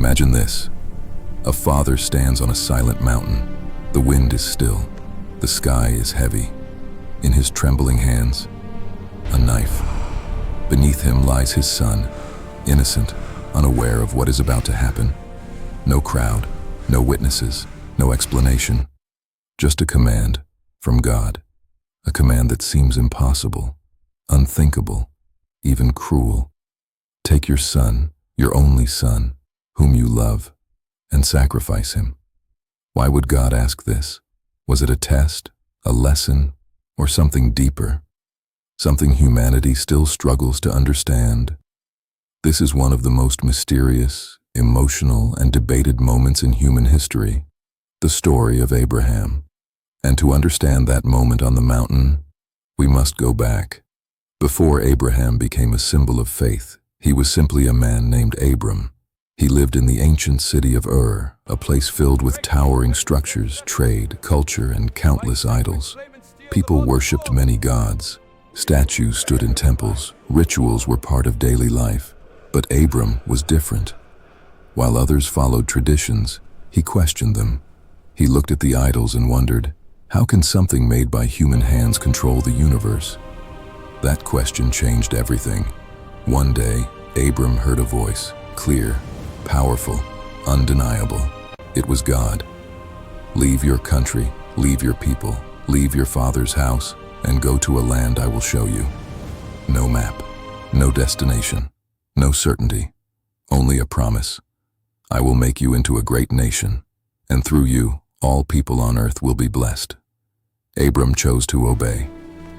Imagine this. A father stands on a silent mountain. The wind is still. The sky is heavy. In his trembling hands, a knife. Beneath him lies his son, innocent, unaware of what is about to happen. No crowd, no witnesses, no explanation. Just a command from God. A command that seems impossible, unthinkable, even cruel. Take your son, your only son, whom you love, and sacrifice him. Why would God ask this? Was it a test, a lesson, or something deeper? Something humanity still struggles to understand? This is one of the most mysterious, emotional, and debated moments in human history, the story of Abraham. And to understand that moment on the mountain, we must go back. Before Abraham became a symbol of faith, he was simply a man named Abram. He lived in the ancient city of Ur, a place filled with towering structures, trade, culture, and countless idols. People worshipped many gods. Statues stood in temples. Rituals were part of daily life. But Abram was different. While others followed traditions, he questioned them. He looked at the idols and wondered, how can something made by human hands control the universe? That question changed everything. One day, Abram heard a voice, clear, powerful, undeniable. It was God. Leave your country, leave your people, leave your father's house, and go to a land I will show you. No map, no destination, no certainty, only a promise. I will make you into a great nation, and through you, all people on earth will be blessed. Abram chose to obey.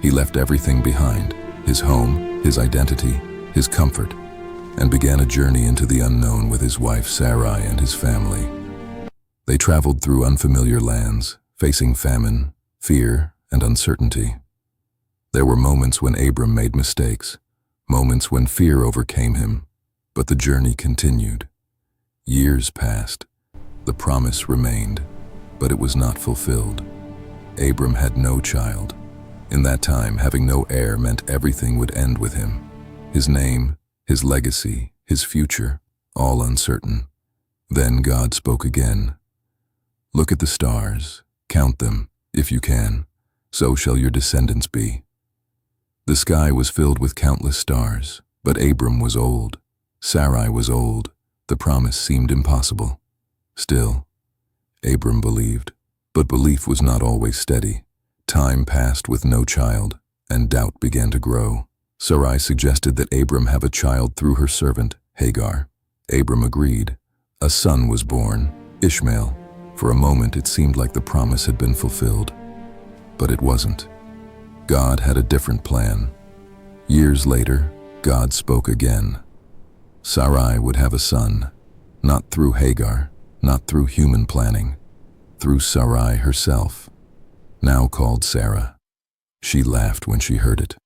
He left everything behind, his home, his identity, his comfort, and began a journey into the unknown with his wife Sarai and his family. They traveled through unfamiliar lands, facing famine, fear, and uncertainty. There were moments when Abram made mistakes, moments when fear overcame him, but the journey continued. Years passed. The promise remained, but it was not fulfilled. Abram had no child. In that time, having no heir meant everything would end with him. His name, his legacy, his future, all uncertain. Then God spoke again. Look at the stars, count them, if you can, so shall your descendants be. The sky was filled with countless stars, but Abram was old. Sarai was old. The promise seemed impossible. Still, Abram believed. But belief was not always steady. Time passed with no child, and doubt began to grow. Sarai suggested that Abram have a child through her servant, Hagar. Abram agreed. A son was born, Ishmael. For a moment it seemed like the promise had been fulfilled. But it wasn't. God had a different plan. Years later, God spoke again. Sarai would have a son, not through Hagar, not through human planning, through Sarai herself, now called Sarah. She laughed when she heard it.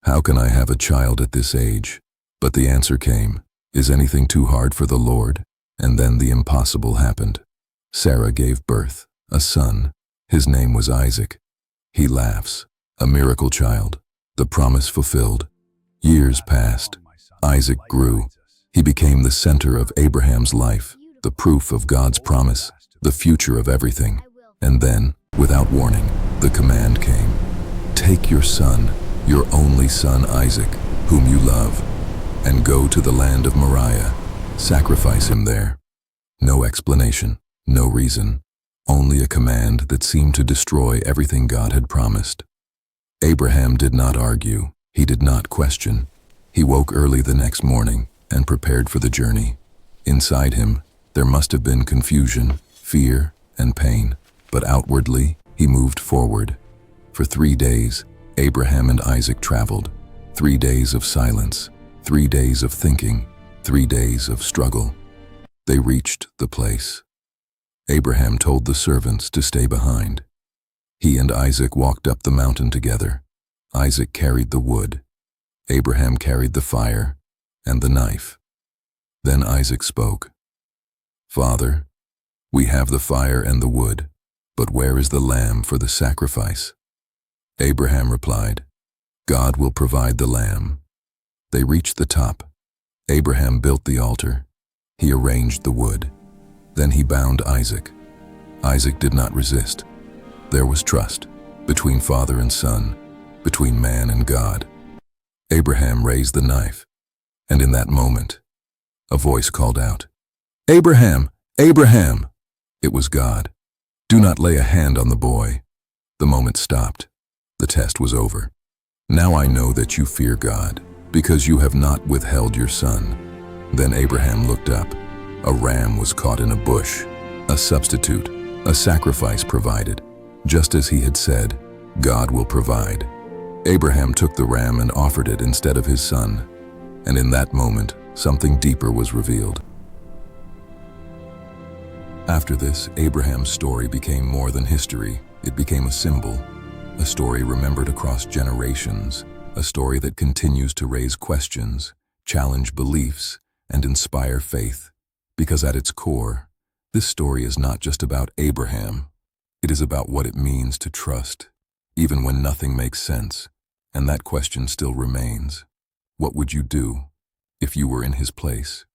How can I have a child at this age? But the answer came, is anything too hard for the Lord? And then the impossible happened. Sarah gave birth, a son. His name was Isaac. He laughs, a miracle child, the promise fulfilled. Years passed. Isaac grew. He became the center of Abraham's life, the proof of God's promise, the future of everything. And then, without warning, the command came. Take your son, your only son Isaac, whom you love, and go to the land of Moriah. Sacrifice him there. No explanation, no reason, only a command that seemed to destroy everything God had promised. Abraham did not argue. He did not question. He woke early the next morning and prepared for the journey. Inside him, there must have been confusion, fear, and pain, but outwardly, he moved forward. For 3 days, Abraham and Isaac traveled. 3 days of silence, 3 days of thinking, 3 days of struggle. They reached the place. Abraham told the servants to stay behind. He and Isaac walked up the mountain together. Isaac carried the wood. Abraham carried the fire and the knife. Then Isaac spoke. Father, we have the fire and the wood, but where is the lamb for the sacrifice? Abraham replied, God will provide the lamb. They reached the top. Abraham built the altar. He arranged the wood. Then he bound Isaac. Isaac did not resist. There was trust between father and son, between man and God. Abraham raised the knife, and in that moment, a voice called out, "Abraham! Abraham!" It was God. "Do not lay a hand on the boy." The moment stopped. The test was over. "Now I know that you fear God, because you have not withheld your son." Then Abraham looked up. A ram was caught in a bush, a substitute, a sacrifice provided. Just as he had said, God will provide. Abraham took the ram and offered it instead of his son. And in that moment, something deeper was revealed. After this, Abraham's story became more than history. It became a symbol, a story remembered across generations, a story that continues to raise questions, challenge beliefs, and inspire faith. Because at its core, this story is not just about Abraham. It is about what it means to trust, even when nothing makes sense. And that question still remains. What would you do if you were in his place?